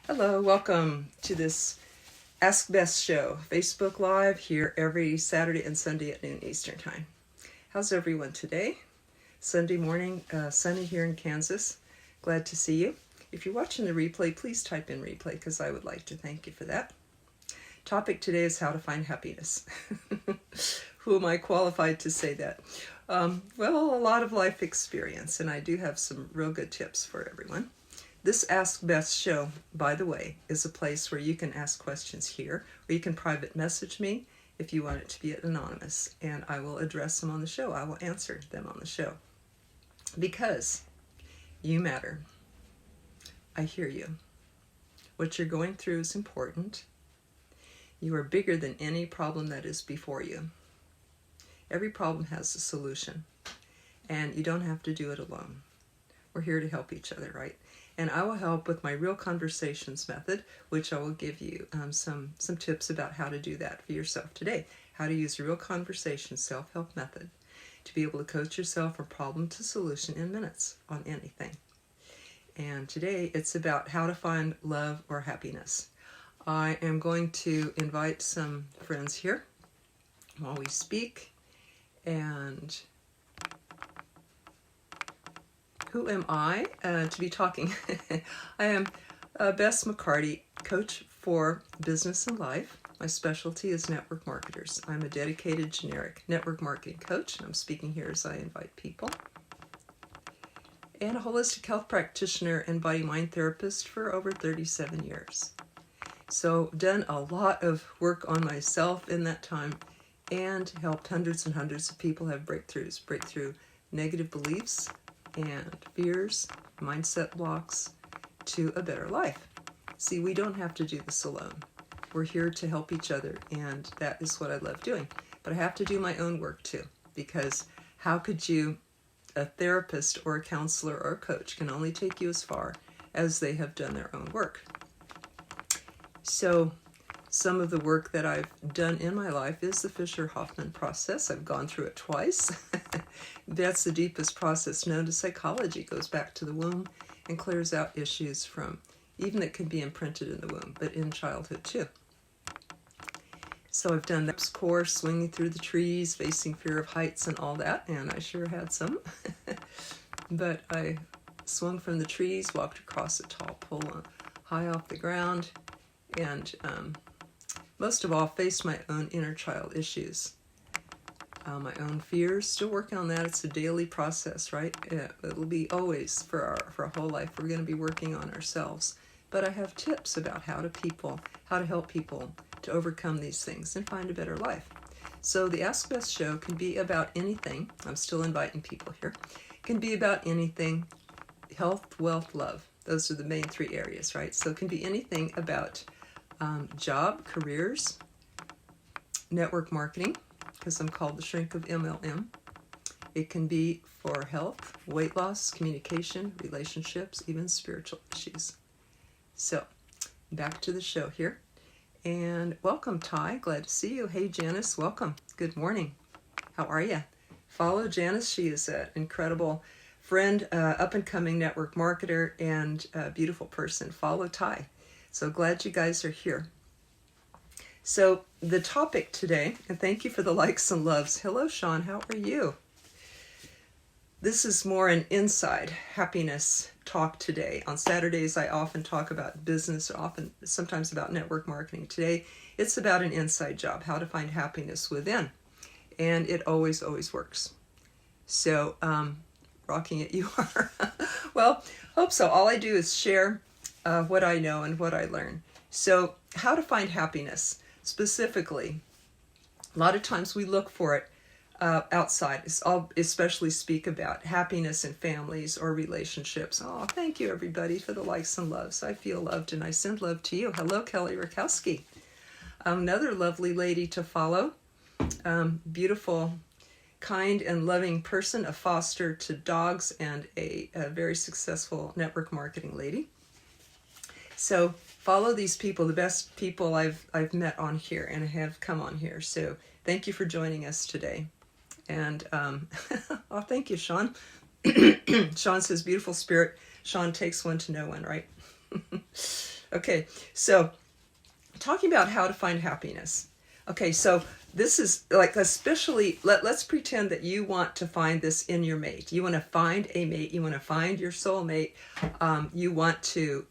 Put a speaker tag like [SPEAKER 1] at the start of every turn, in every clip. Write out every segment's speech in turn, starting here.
[SPEAKER 1] Hello, welcome to this Ask Bess show, Facebook Live here every Saturday and Sunday at noon Eastern Time. How's everyone today? Sunday morning, sunny here in Kansas. Glad to see you. If you're watching the replay, please type in replay because I would like to thank you for that. Topic today is how to find happiness. Who am I qualified to say that? Well, a lot of life experience, and I do have some real good tips for everyone. This Ask Bess show, by the way, is a place where you can ask questions here, or you can private message me if you want it to be anonymous, and I will address them on the show. I will answer them on the show. Because you matter. I hear you. What you're going through is important. You are bigger than any problem that is before you. Every problem has a solution, and you don't have to do it alone. We're here to help each other, right? And I will help with my Real Conversations method, which I will give you some tips about how to do that for yourself today. How to use the Real Conversations self-help method to be able to coach yourself from problem to solution in minutes on anything. And today it's about how to find love or happiness. I am going to invite some friends here while we speak. And who am I to be talking? I am Bess McCarty, coach for business and life. My specialty is network marketers. I'm a dedicated generic network marketing coach, and I'm speaking here as I invite people. And a holistic health practitioner and body-mind therapist for over 37 years. So done a lot of work on myself in that time and helped hundreds and hundreds of people have breakthroughs, break through negative beliefs and fears, mindset blocks, to a better life. See, we don't have to do this alone. We're here to help each other, and that is what I love doing. But I have to do my own work too, because how could you, a therapist or a counselor or a coach can only take you as far as they have done their own work. So some of the work that I've done in my life is the Fisher-Hoffman process. I've gone through it twice. That's the deepest process known to psychology. It goes back to the womb and clears out issues from even that can be imprinted in the womb, but in childhood too. So I've done that course, swinging through the trees, facing fear of heights and all that, and I sure had some. But I swung from the trees, walked across a tall pole high off the ground, and most of all, faced my own inner child issues, my own fears. Still working on that. It's a daily process, right? It'll be always for our whole life. We're going to be working on ourselves. But I have tips about how to help people to overcome these things and find a better life. So the Ask Bess show can be about anything. I'm still inviting people here. It can be about anything. Health, wealth, love. Those are the main three areas, right? So it can be anything about job, careers, network marketing, because I'm called the shrink of MLM. It can be for health, weight loss, communication, relationships, even spiritual issues. So, back to the show here. And welcome, Ty. Glad to see you. Hey, Janice. Welcome. Good morning. How are you? Follow Janice. She is an incredible friend, up-and-coming network marketer, and a beautiful person. Follow Ty. So glad you guys are here. So the topic today, and thank you for the likes and loves. Hello, Sean. How are you? This is more an inside happiness talk today. On Saturdays, I often talk about business, sometimes about network marketing. Today, it's about an inside job, how to find happiness within. And it always, always works. So, rocking it you are. Well, hope so. All I do is share what I know and what I learn. So, how to find happiness specifically. A lot of times we look for it outside. I'll especially speak about happiness in families or relationships. Oh, thank you everybody for the likes and loves. I feel loved and I send love to you. Hello, Kelly Rakowski. Another lovely lady to follow. Beautiful, kind and loving person, a foster to dogs, and a very successful network marketing lady. So follow these people, the best people I've met on here and have come on here. So thank you for joining us today. And oh, thank you, Sean. Sean says, beautiful spirit. Sean takes one to know one, right? Okay, so talking about how to find happiness. Okay, so this is like, especially, let's pretend that you want to find this in your mate. You want to find a mate. You want to find your soulmate. You want to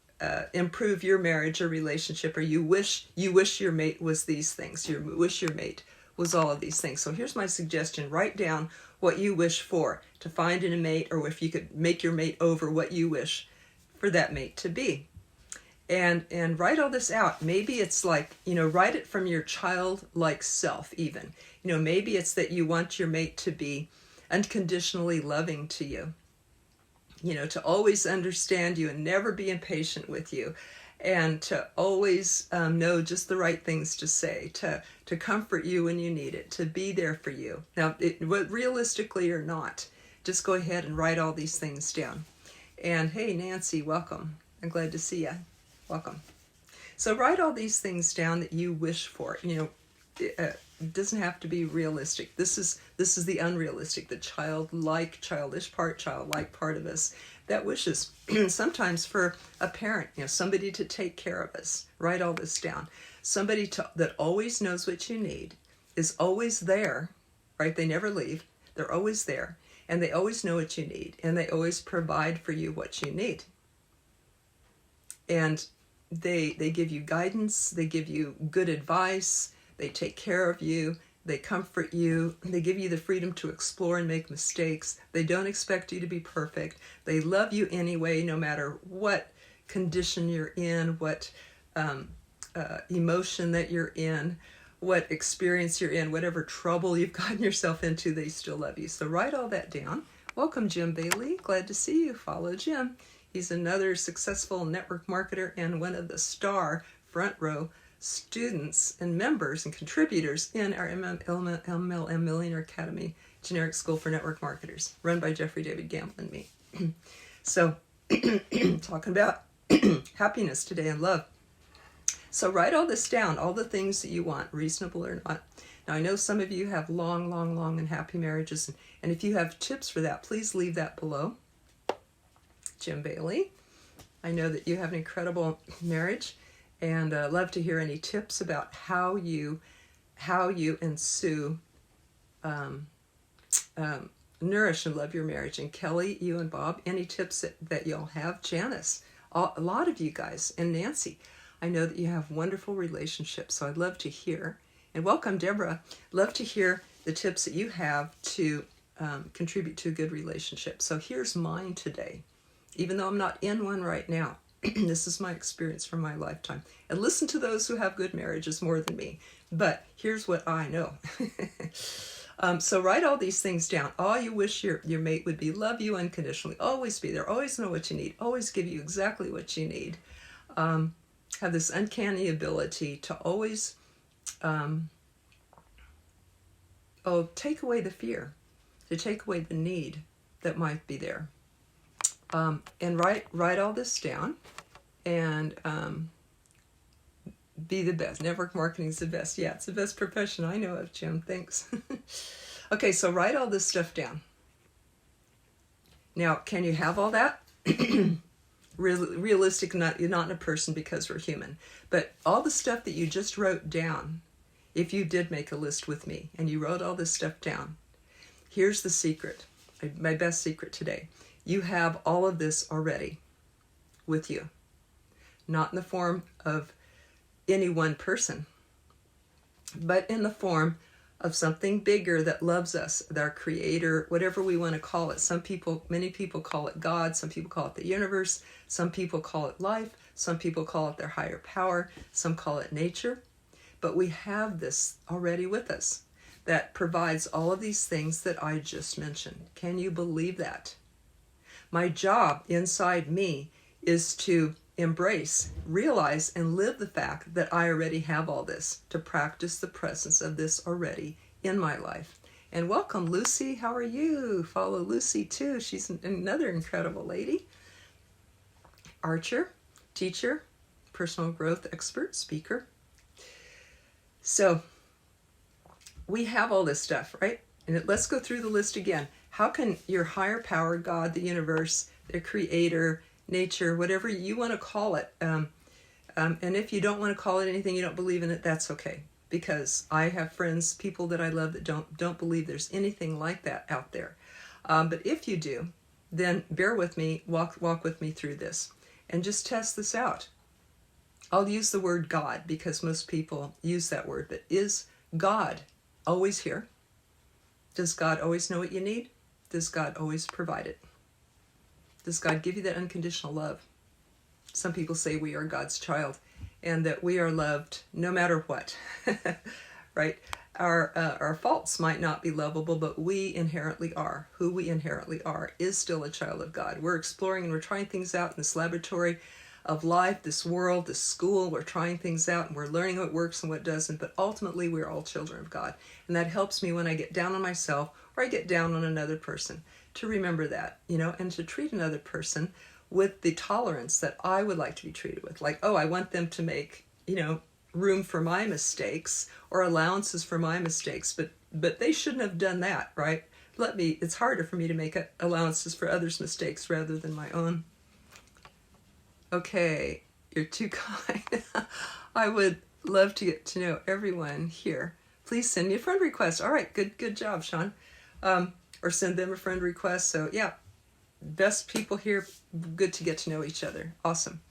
[SPEAKER 1] improve your marriage or relationship, or you wish your mate was these things. You wish your mate was all of these things. So here's my suggestion. Write down what you wish for to find in a mate, or if you could make your mate over, what you wish for that mate to be. And write all this out. Maybe it's like, write it from your childlike self even. Maybe it's that you want your mate to be unconditionally loving to you. To always understand you and never be impatient with you. And to always know just the right things to say, to comfort you when you need it, to be there for you. Now, realistically or not, just go ahead and write all these things down. And hey, Nancy, welcome. I'm glad to see you. Welcome. So write all these things down that you wish for. It doesn't have to be realistic. This is the unrealistic, the childish part, childlike part of us that wishes sometimes for a parent, somebody to take care of us. Write all this down. Somebody that always knows what you need, is always there, right? They never leave. They're always there, and they always know what you need, and they always provide for you what you need. And they give you guidance, they give you good advice, they take care of you, they comfort you, they give you the freedom to explore and make mistakes. They don't expect you to be perfect. They love you anyway, no matter what condition you're in, what emotion that you're in, what experience you're in, whatever trouble you've gotten yourself into, they still love you. So write all that down. Welcome, Jim Bailey. Glad to see you. Follow Jim. He's another successful network marketer and one of the star front row students and members and contributors in our MLM Millionaire Academy Generic School for Network Marketers, run by Jeffrey David Gamble and me. So, talking about happiness today and love. So write all this down, all the things that you want, reasonable or not. Now, I know some of you have long and happy marriages, and if you have tips for that, please leave that below. Jim Bailey, I know that you have an incredible marriage, and love to hear any tips about how you and Sue nourish and love your marriage. And Kelly, you and Bob, any tips that y'all have? Janice, a lot of you guys, and Nancy, I know that you have wonderful relationships, so I'd love to hear. And welcome, Deborah. Love to hear the tips that you have to contribute to a good relationship. So here's mine today. Even though I'm not in one right now, this is my experience from my lifetime. And listen to those who have good marriages more than me. But here's what I know. So write all these things down. All you wish your mate would be: love you unconditionally, always be there, always know what you need, always give you exactly what you need. Have this uncanny ability to always take away the fear, to take away the need that might be there. And write all this down, and be the best. Network marketing is the best. Yeah, it's the best profession I know of, Jim. Thanks. Okay, so write all this stuff down. Now, can you have all that? Realistic, not in a person, because we're human. But all the stuff that you just wrote down, if you did make a list with me and you wrote all this stuff down, here's the secret, my best secret today. You have all of this already with you. Not in the form of any one person, but in the form of something bigger that loves us, our creator, whatever we want to call it. Many people call it God, some people call it the universe, some people call it life, some people call it their higher power, some call it nature. But we have this already with us that provides all of these things that I just mentioned. Can you believe that? My job inside me is to embrace, realize, and live the fact that I already have all this, to practice the presence of this already in my life. And welcome, Lucy. How are you? Follow Lucy too. She's another incredible lady. Archer, teacher, personal growth expert, speaker. So we have all this stuff, right? And let's go through the list again. How can your higher power, God, the universe, the creator, nature, whatever you want to call it, And if you don't want to call it anything, you don't believe in it, that's okay. Because I have friends, people that I love that don't believe there's anything like that out there. But if you do, then bear with me, walk with me through this, and just test this out. I'll use the word God because most people use that word, but is God always here? Does God always know what you need? Does God always provide it? Does God give you that unconditional love? Some people say we are God's child and that we are loved no matter what, right? Our faults might not be lovable, but we inherently are. Who we inherently are is still a child of God. We're exploring and we're trying things out in this laboratory of life, this world, this school. We're trying things out and we're learning what works and what doesn't, but ultimately we're all children of God. And that helps me when I get down on myself or I get down on another person to remember that, and to treat another person with the tolerance that I would like to be treated with. Like, oh, I want them to make, room for my mistakes or allowances for my mistakes, but they shouldn't have done that, right? It's harder for me to make allowances for others' mistakes rather than my own. Okay, you're too kind. I would love to get to know everyone here. Please send me a friend request. All right, good job, Sean. Or send them a friend request. So yeah, best people here, good to get to know each other. Awesome.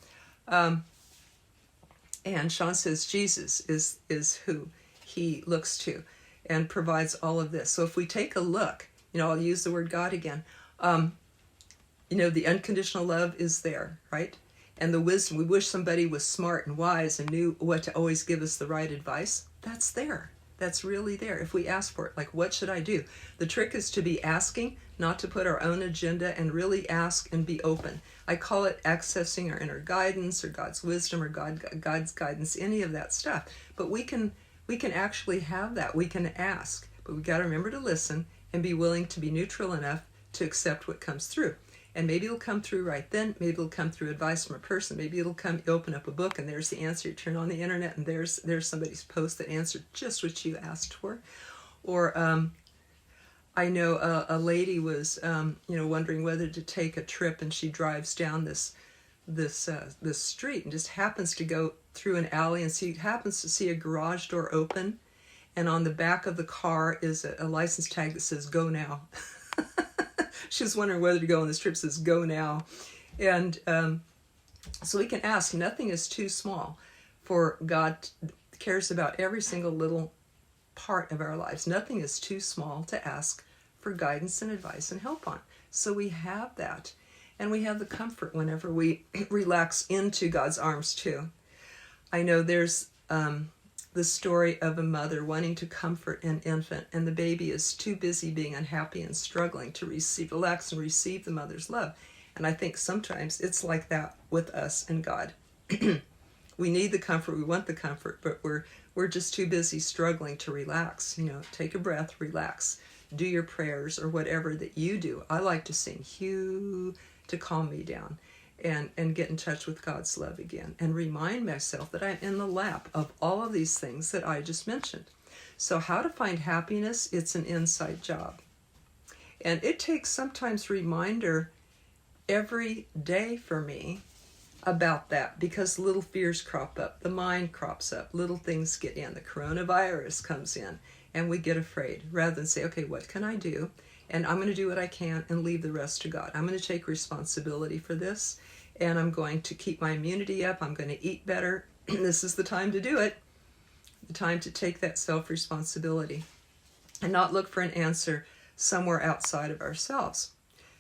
[SPEAKER 1] And Sean says Jesus is who he looks to and provides all of this. So if we take a look, I'll use the word God again. The unconditional love is there, right? And the wisdom, we wish somebody was smart and wise and knew what to always give us the right advice. That's there. That's really there. If we ask for it, like, what should I do? The trick is to be asking, not to put our own agenda, and really ask and be open. I call it accessing our inner guidance or God's wisdom or God's guidance, any of that stuff. But we can actually have that. We can ask, but we got to remember to listen and be willing to be neutral enough to accept what comes through. And maybe it'll come through right then. Maybe it'll come through advice from a person. Maybe it'll come, you open up a book and there's the answer. You turn on the internet and there's somebody's post that answered just what you asked for. Or I know a lady was, wondering whether to take a trip, and she drives down this street and just happens to go through an alley and happens to see a garage door open, and on the back of the car is a license tag that says "Go Now." She was wondering whether to go on this trip. Says "Go Now," and so we can ask. Nothing is too small, for God cares about every single little part of our lives. Nothing is too small to ask for guidance and advice and help on. So we have that, and we have the comfort whenever we relax into God's arms too. I know there's the story of a mother wanting to comfort an infant, and the baby is too busy being unhappy and struggling to relax and receive the mother's love. And I think sometimes it's like that with us and God. We need the comfort, we want the comfort, but we're just too busy struggling to relax. Take a breath, relax, do your prayers or whatever that you do. I like to sing "Hugh" to calm me down and get in touch with God's love again and remind myself that I'm in the lap of all of these things that I just mentioned. So how to find happiness, it's an inside job. And it takes sometimes reminder every day for me about that, because little fears crop up, the mind crops up, little things get in, the coronavirus comes in, and we get afraid rather than say, okay, what can I do? And I'm going to do what I can and leave the rest to God. I'm going to take responsibility for this, and I'm going to keep my immunity up. I'm going to eat better. This is the time to do it, the time to take that self-responsibility and not look for an answer somewhere outside of ourselves.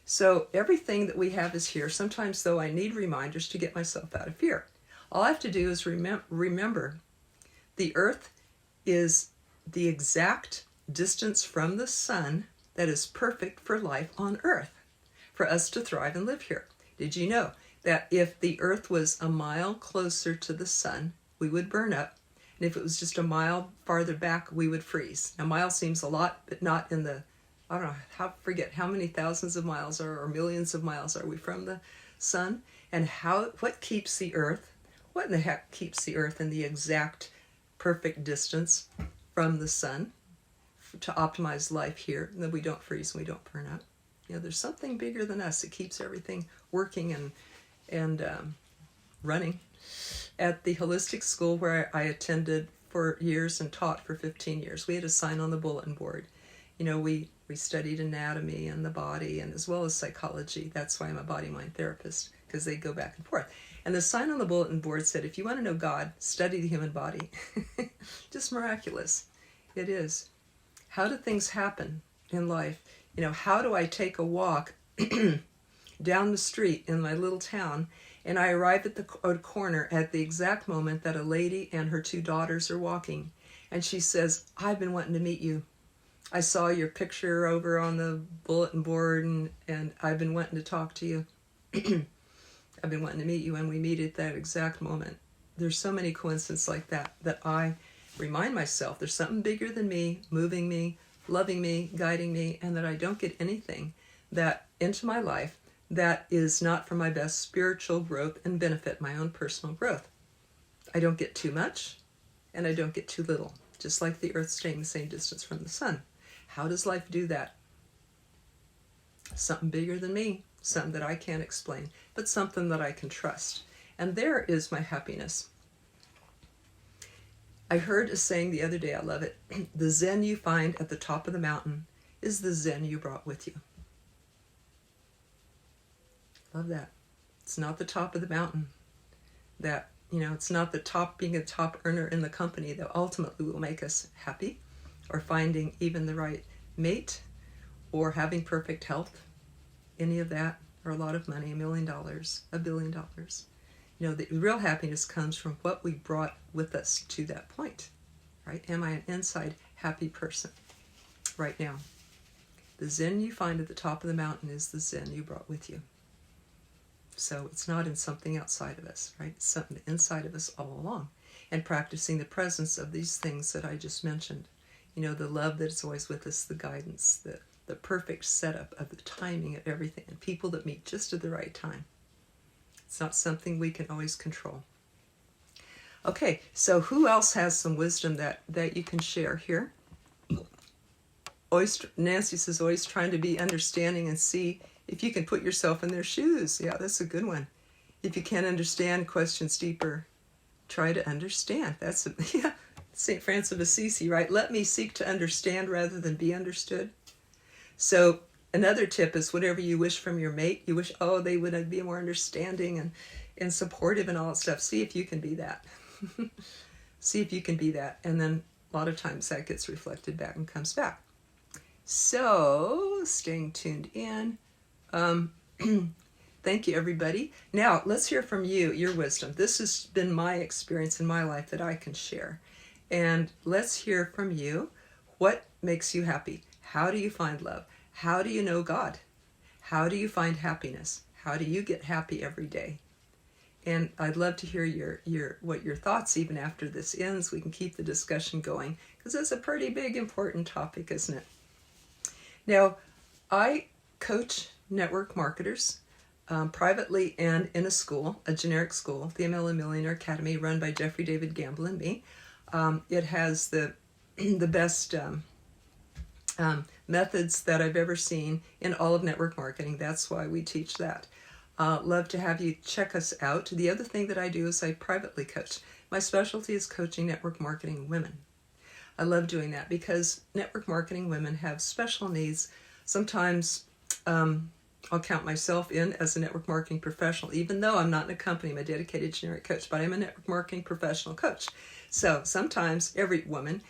[SPEAKER 1] So everything that we have is here. Sometimes, though, I need reminders to get myself out of fear. All I have to do is remember the earth is the exact distance from the sun that is perfect for life on earth, for us to thrive and live here. Did you know that if the earth was a mile closer to the sun, we would burn up, and if it was just a mile farther back, we would freeze? Now, a mile seems a lot, but not in the, I don't know, forget how many thousands of miles or millions of miles are we from the sun? And what keeps the earth? What in the heck keeps the earth in the exact perfect distance from the sun to optimize life here, and that we don't freeze and we don't burn up? There's something bigger than us that keeps everything working and running, At the holistic school where I attended for years and taught for 15 years, we had a sign on the bulletin board. You know, we studied anatomy and the body, and as well as psychology. That's why I'm a body-mind therapist, because they go back and forth. And the sign on the bulletin board said, if you want to know God, study the human body. Just miraculous. It is. How do things happen in life? You know, how do I take a walk down the street in my little town, and I arrive at the corner at the exact moment that a lady and her 2 daughters are walking, and she says, I've been wanting to meet you. I saw your picture over on the bulletin board, and I've been wanting to talk to you. I've been wanting to meet you, and we meet at that exact moment. There's so many coincidences like that I remind myself there's something bigger than me, moving me, loving me, guiding me, and that I don't get anything that into my life that is not for my best spiritual growth and benefit my own personal growth. I don't get too much, and I don't get too little, just like the earth staying the same distance from the sun. How does life do that? Something bigger than me, something that I can't explain, but something that I can trust. And there is my happiness. I heard a saying the other day, I love it. The Zen you find at the top of the mountain is the Zen you brought with you. Love that. It's not the top of the mountain that, you know, it's not the top, being a top earner in the company that ultimately will make us happy, or finding even the right mate, or having perfect health, any of that, or a lot of money, $1 million, $1 billion. You know, the real happiness comes from what we brought with us to that point, right? Am I an inside happy person right now? The Zen you find at the top of the mountain is the Zen you brought with you. So it's not in something outside of us, right? It's something inside of us all along. And practicing the presence of these things that I just mentioned. You know, the love that's always with us, the guidance, the perfect setup of the timing of everything, and people that meet just at the right time. It's not something we can always control. Okay, so who else has some wisdom that you can share here? Nancy says, always trying to be understanding and see if you can put yourself in their shoes. Yeah, that's a good one. If you can't understand questions deeper, try to understand. That's yeah, St. Francis of Assisi, right? Let me seek to understand rather than be understood. So another tip is whatever you wish from your mate, you wish, oh, they would be more understanding and supportive and all that stuff. See if you can be that. See if you can be that. And then a lot of times that gets reflected back and comes back. So staying tuned in. Thank you, everybody. Now, let's hear from you, your wisdom. This has been my experience in my life that I can share. And let's hear from you. What makes you happy? How do you find love? How do you know God? How do you find happiness? How do you get happy every day? And I'd love to hear what your thoughts, even after this ends. We can keep the discussion going, because it's a pretty big, important topic, isn't it? Now, I coach network marketers privately and in a school, a generic school, the MLM Millionaire Academy, run by Jeffrey David Gamble and me. It has the best methods that I've ever seen in all of network marketing. That's why we teach that. Love to have you check us out. The other thing that I do is I privately coach. My specialty is coaching network marketing women. I love doing that because network marketing women have special needs. Sometimes I'll count myself in as a network marketing professional, even though I'm not in a company. I'm a dedicated generic coach, but I'm a network marketing professional coach. So sometimes every woman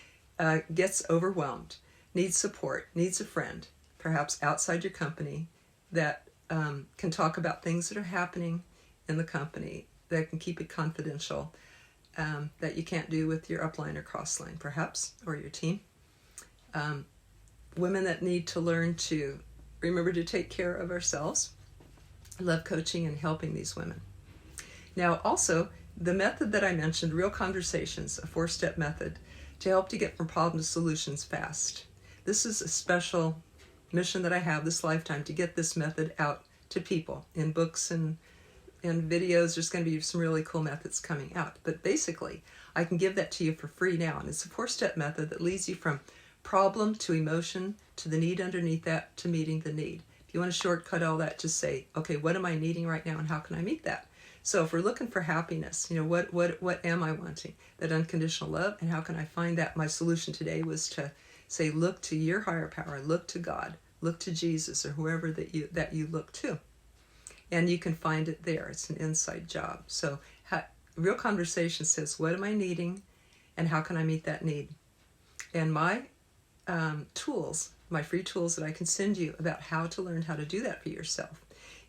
[SPEAKER 1] gets overwhelmed, needs support, needs a friend, perhaps outside your company, that can talk about things that are happening in the company, that can keep it confidential, that you can't do with your upline or crossline, perhaps, or your team. Women that need to learn to remember to take care of ourselves. I love coaching and helping these women. Now, also, the method that I mentioned, Real Conversations, a 4-step method to help to get from problem to solutions fast. This is a special mission that I have this lifetime, to get this method out to people in books and videos. There's going to be some really cool methods coming out. But basically, I can give that to you for free now. And it's a 4-step method that leads you from problem to emotion to the need underneath that to meeting the need. If you want to shortcut all that, just say, okay, what am I needing right now and how can I meet that? So if we're looking for happiness, what am I wanting? That unconditional love, and how can I find that? My solution today was to say, look to your higher power, look to God, look to Jesus, or whoever that you look to. And you can find it there. It's an inside job. So Real Conversation says, what am I needing, and how can I meet that need? And my tools, my free tools that I can send you about how to learn how to do that for yourself,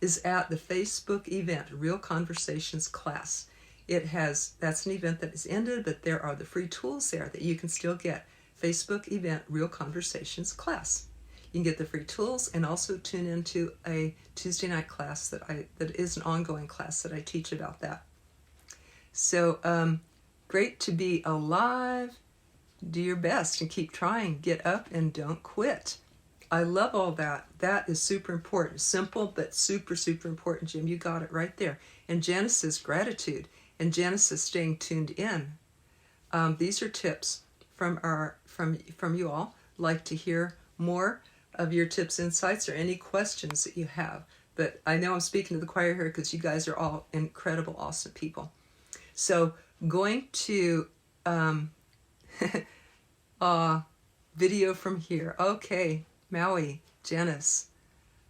[SPEAKER 1] is at the Facebook event, Real Conversations class. That's an event that is ended, but there are the free tools there that you can still get. Facebook event, Real Conversations class. You can get the free tools and also tune into a Tuesday night class that is an ongoing class that I teach about that. So great to be alive. Do your best and keep trying. Get up and don't quit. I love all that. That is super important. Simple, but super, super important, Jim. You got it right there. And Genesis, gratitude. And Genesis, staying tuned in. These are tips from you all. Like to hear more of your tips, insights, or any questions that you have. But I know I'm speaking to the choir here because you guys are all incredible, awesome people. So going to video from here. Okay, Maui, Janice.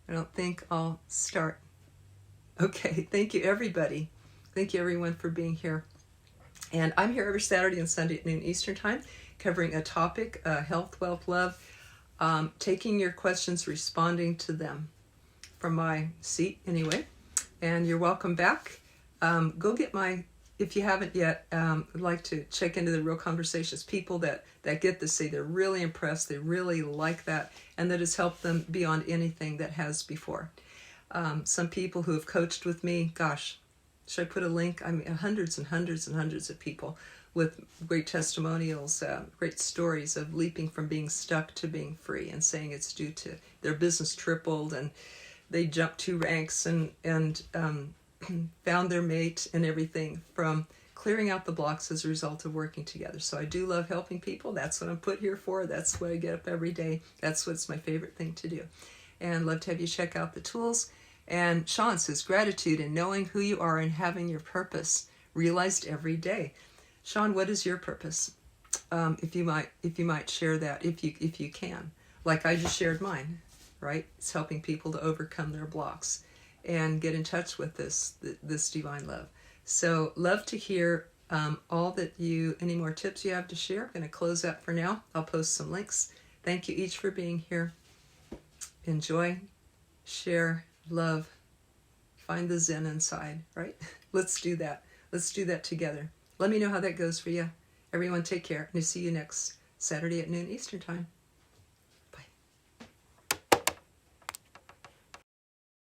[SPEAKER 1] I don't think I'll start. Okay, thank you everybody. Thank you everyone for being here. And I'm here every Saturday and Sunday at noon Eastern Time, covering a topic, health, wealth, love, taking your questions, responding to them from my seat anyway. And you're welcome back. Go get if you haven't yet, I'd like to check into the Real Conversations. People that get this say they're really impressed, they really like that, and that has helped them beyond anything that has before. Some people who have coached with me, gosh, should I put a link? I mean, hundreds and hundreds and hundreds of people with great testimonials, great stories of leaping from being stuck to being free, and saying it's due to their business tripled and they jumped 2 ranks and found their mate and everything from clearing out the blocks as a result of working together. So I do love helping people. That's what I'm put here for. That's what I get up every day. That's what's my favorite thing to do. And love to have you check out the tools. And Sean says, gratitude and knowing who you are and having your purpose realized every day. Sean, what is your purpose? If you might share that, if you can. Like I just shared mine, right? It's helping people to overcome their blocks and get in touch with this divine love. So love to hear any more tips you have to share. I'm going to close that for now. I'll post some links. Thank you each for being here. Enjoy, share, love, find the Zen inside, right? Let's do that. Let's do that together. Let me know how that goes for you. Everyone take care, and I'll see you next Saturday at noon Eastern Time.